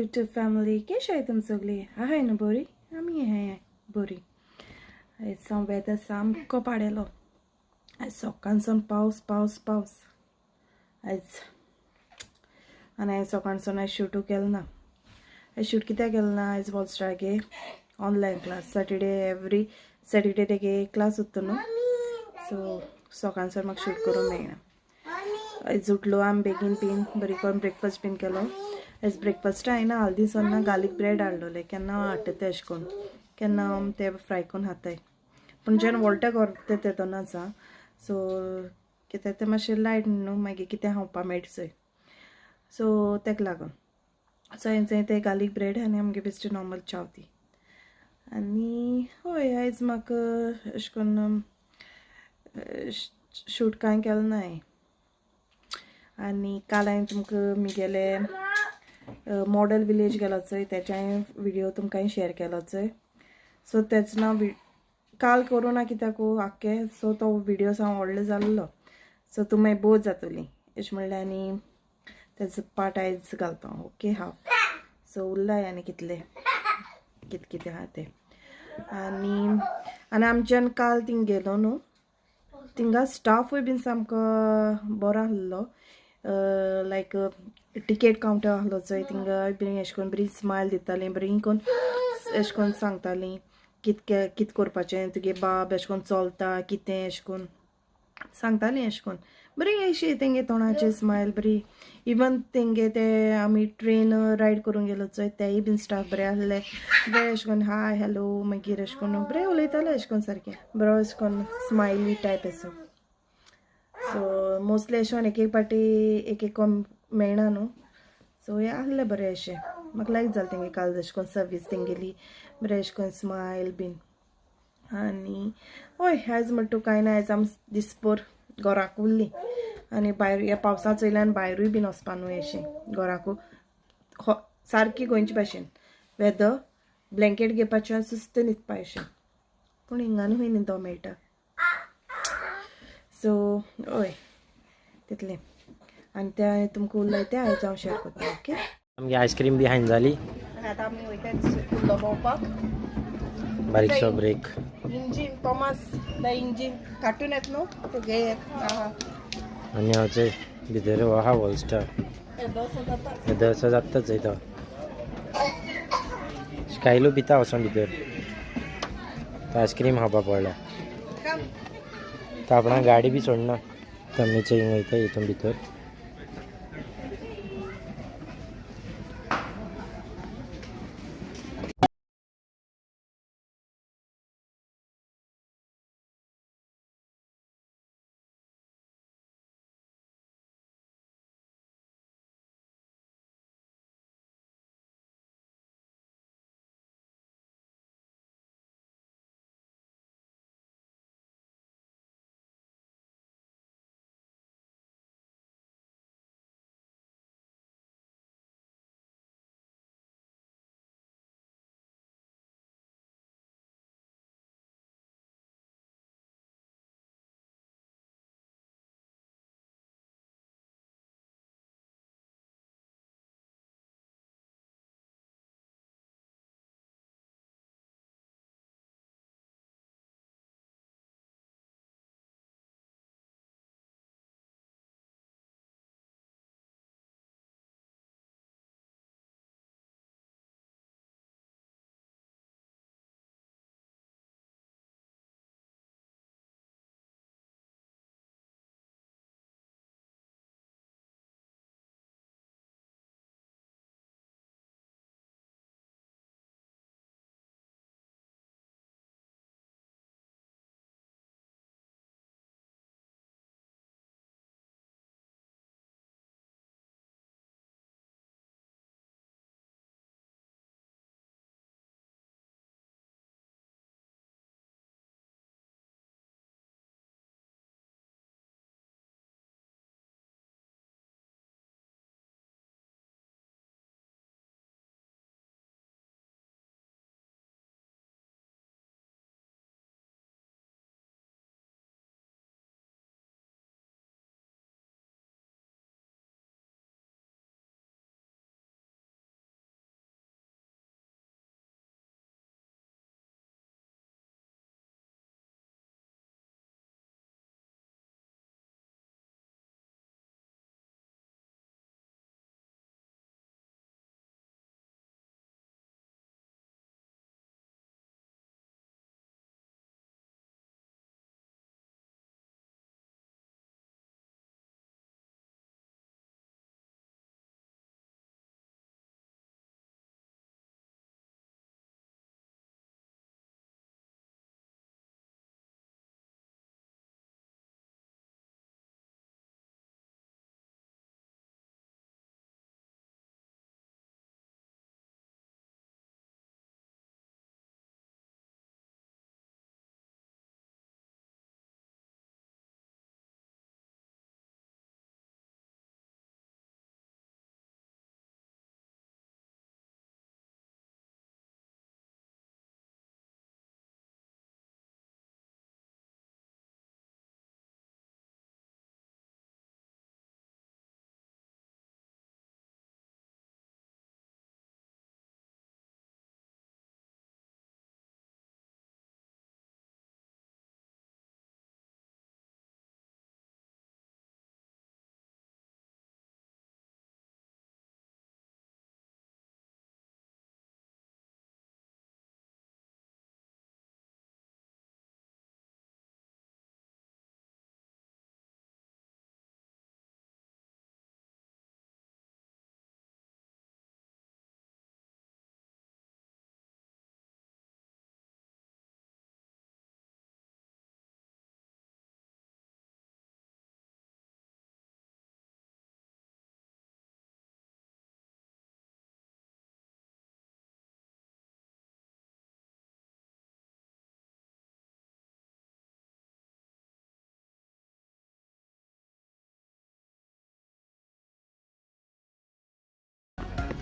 YouTube family, कशी आहे तुम सगळी? आहे ना बरी? आम्ही आहे बरी. आयज वेदर सामको पाडेलो. आयज सकाळसून पावस. आयज आनी हांवें सकाळसून आयज शूटू केलें ना. आयज शूट कित्याक केलें ना? आयज वॉल्स्टागे ऑनलायन क्लास. एवरी सॅटर्डे तेगे क्लास उत्ता न्हू. सो सकाळसून म्हाका शूट करूंक मेळना. आयज उठलो आमी बेगीन बीन बरी करून ब्रेकफास्ट बीन केलो. आयज ब्रेकफास्ट हांवें हल्दी सन्ना गार्लीक ब्रेड हाडलोले. केन्ना हाडटा ते अशें करून, केन्ना ते फ्राय करून हाताय. पूण जेन्ना वोल्टा व्हरता ते दोनाच आं. सो कित्याक ते मातशें लायट न्हू, मागीर कितें खावपा मेळटा चोय. सो तेका लागून सो हांवें ते गार्लीक ब्रेड आनी आमगे बेश्टी नॉर्मल चाव ती. आनी हय आयज म्हाका अशें करून शूट कांय केलें ना हांवें. आनी काल हांवें तुमकां म्हगेले मॉडल विलेज गेलो चोय, तेचे हांवें व्हिडियो तुमकां शेअर केलो चोय. सो तेच नांव काल कोरोना कित्याक आख्खे. सो तो व्हिडियो सावन व्हडलो जाल्लो. सो तुमी मागीर बोर जातली अशें म्हणलें. आनी तेजो पार्ट आयज घालता. Okay half. सो उरलाय आनी कितलें आहा तें. आनी आमच्यान काल थिंग गेलो न्हू, थिंगा स्टाफूय बीन सामको बरो आहलो. लायक टिकेट कावंटर आहलो चोय. थिंगा बीन अशें करून बरी स्मायल दितालीं, बरी करून अशें करून सांगतालीं कित करपाचें, तुगे बाब अशें करून चलता कितें अशें करून सांगतालीं. अशें करून बरी अशी तेंगे तोंडाची स्मायल बरी. इवन तेंगे ते आमी ट्रेन रायड करूंक गेलो चोय, तेय बीन स्टाफ बरे आहले. बरे अशें करून हाय हॅलो मागीर अशें करून बरे उलयताले अशें करून सारकें बरो अशें करून स्मायली टायप असो. सो मोस्टली अशें करून एक पाटी एक कोण मेळना न्हू. सो हे आहलें बरें अशें. म्हाका लायक जालें तेंगे काल अशें करून सर्वीस तेंगेली बरें अशें करून स्मायल बीन. आनी हय आयज म्हणटा कांय ना. आयज आमी दिसभर घराक उरलीं. आनी भायर ह्या पावसा चयल्यान भायरूय बीन वचपा न्हू अशें घराकू सारकी गोंयचे भाशेन वेदर ब्लँकेट घेवपाचें सुस्त न्हिदपा अशें. पूण हिंगानू खंय न्हिदो मेळटा. सो हय तितलें. आनी ते हांवें तुमकां उरलाय ते आयज हांव शेअर करता. ओके. आमगे आयस्क्रीम बी हायन जाली. आनी आतां आमी वयता फुडलो भोंवपाक. बारीकसो break. Engine Thomas the engine cartoon येत न्हू तुगे आनी हांव चोय भितर आहा वॉल्स्टा येदोसो जाता चोय तो स्कायलू भिता वचोन भितर. तो आयस्क्रीम खावपा पडला. तो आपणा गाडी बी सोडना. तो आमी चोय वयता हितून भितर.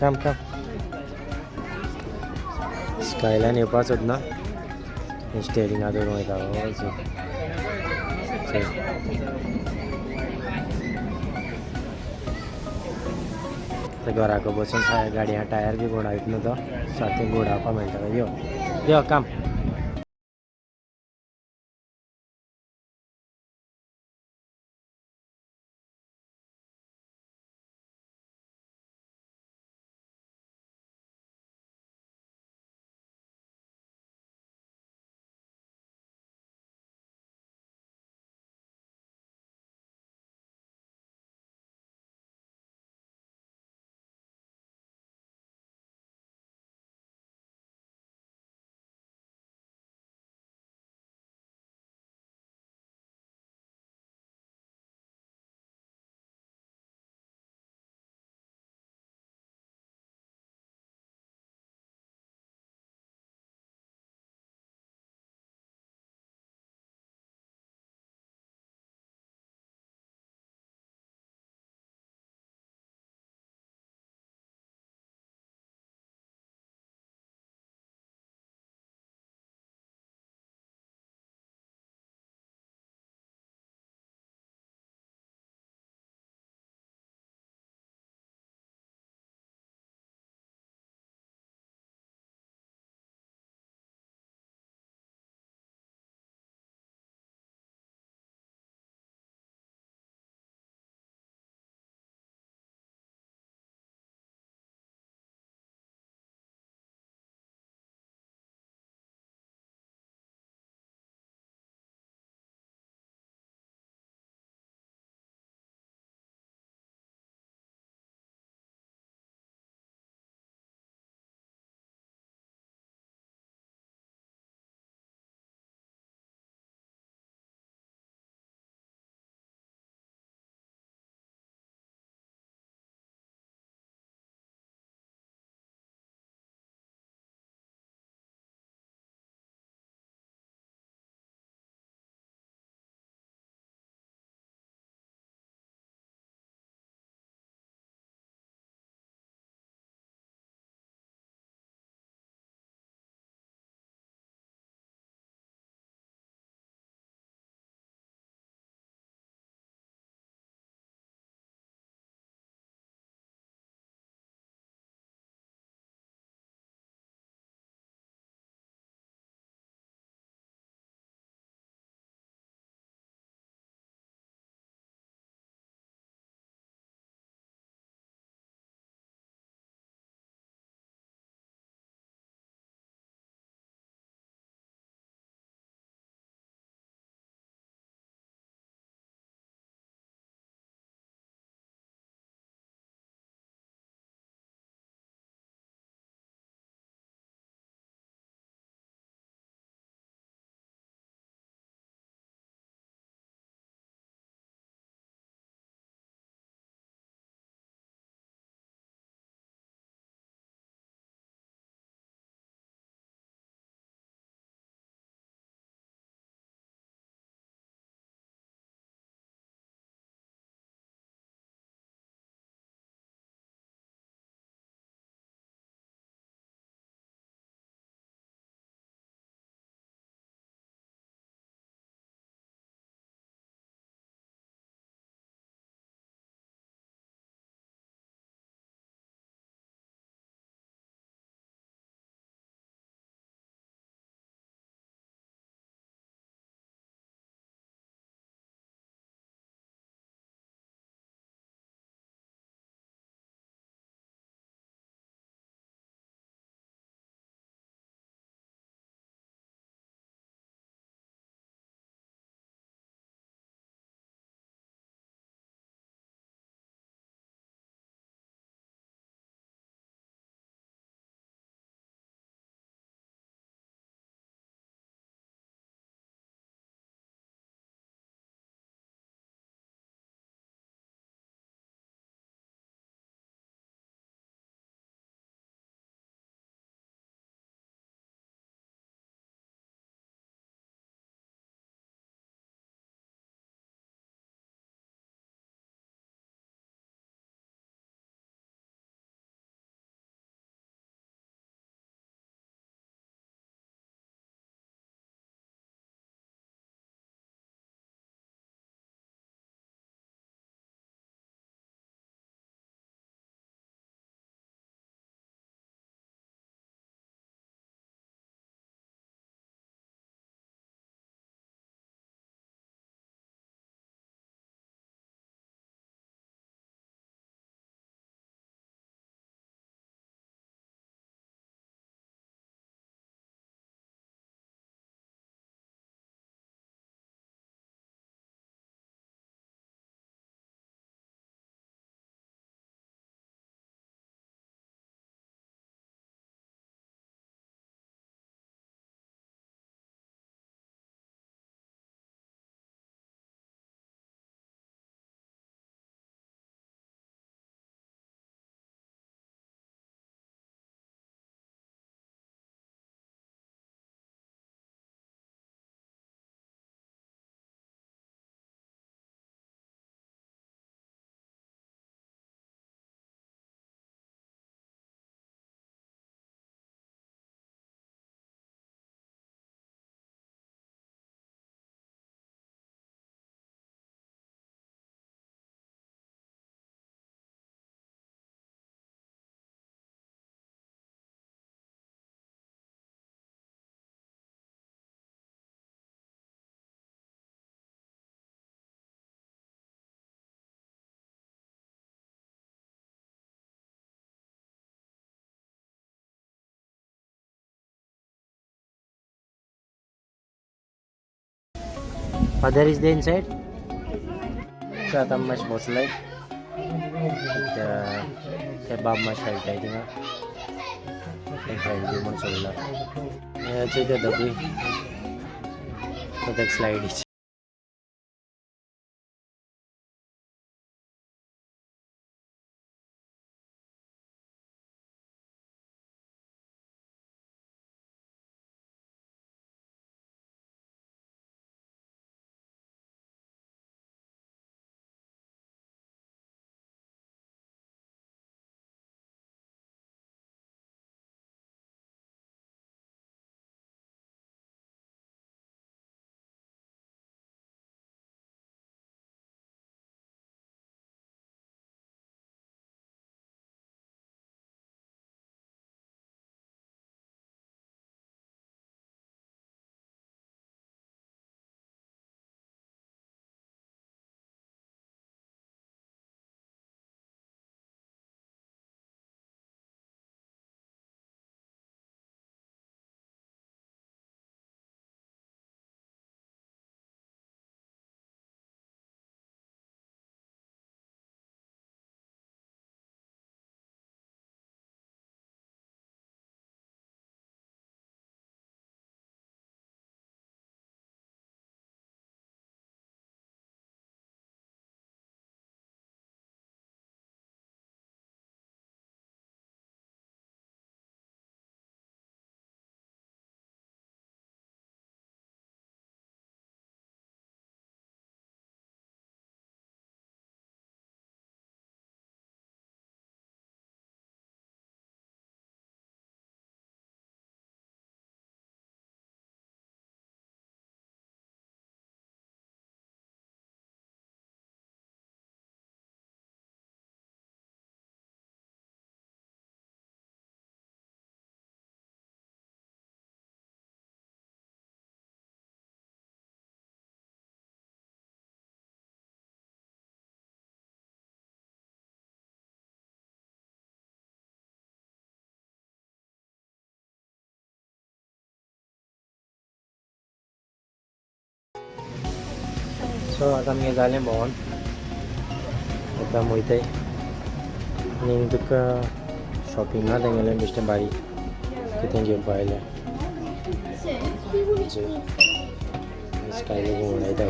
काम स्कायलाइन येवपाच सोदना स्टेरिंगा धरून वयता घराक बसून गाडया टायर बी घोडायत न्हू तो सारकें घोडावपा मेळटा यो काम फादर इज द इनसाइड. सो आता माश पोचलाय त्या बाब माश खेळटाय थिंगा खेळटी म्हणून सोडला याचे ते डबी तो स्लायडीची. सो आता मी जालें भोंवून आतां वयताय आनी तुका शॉपिंगा तेंगेलें बेश्टें बारीक कितें घेवपा आयलें स्टायलीक उडयता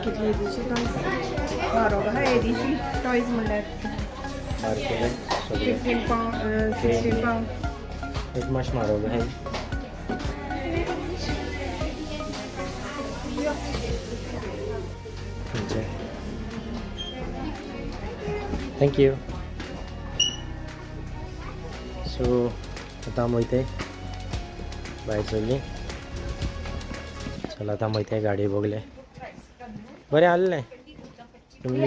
कितले येदीची टॉयज म्हारग आहा येदीची टॉयज म्हणल्यार मार्केटान सगळें 15 पावंड 16 पावंड एक मातशें म्हारग आहाय. Thank you. सो आतां आमी वयताय भायर सरलीं. चल आतां आमी वयताय गाडी बगले बरें आहलें तुमी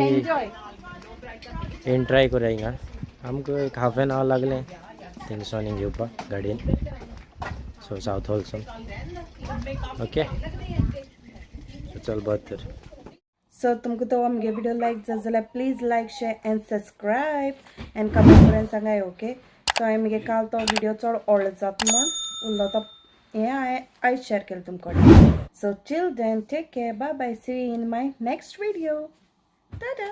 येवन ट्राय करूया हिंगा. आमकां एक हाफ एन आवर लागलें थिंगसून हिंग येवपाक गाडयेन. सो सावथ हॉलसून ओके. चल बरें तर. सो तुमकां तो आमगे व्हिडिओ लायक जाता जाल्यार please like share and subscribe and comment करून सांगाय ओके. सो हांवें मगे काल तो व्हिडिओ चड व्हडलो जाता म्हण उरलो तो हें हांवें आयज शेअर केलो तुमकोडे. So till then take care bye bye see you in my next video. Tata.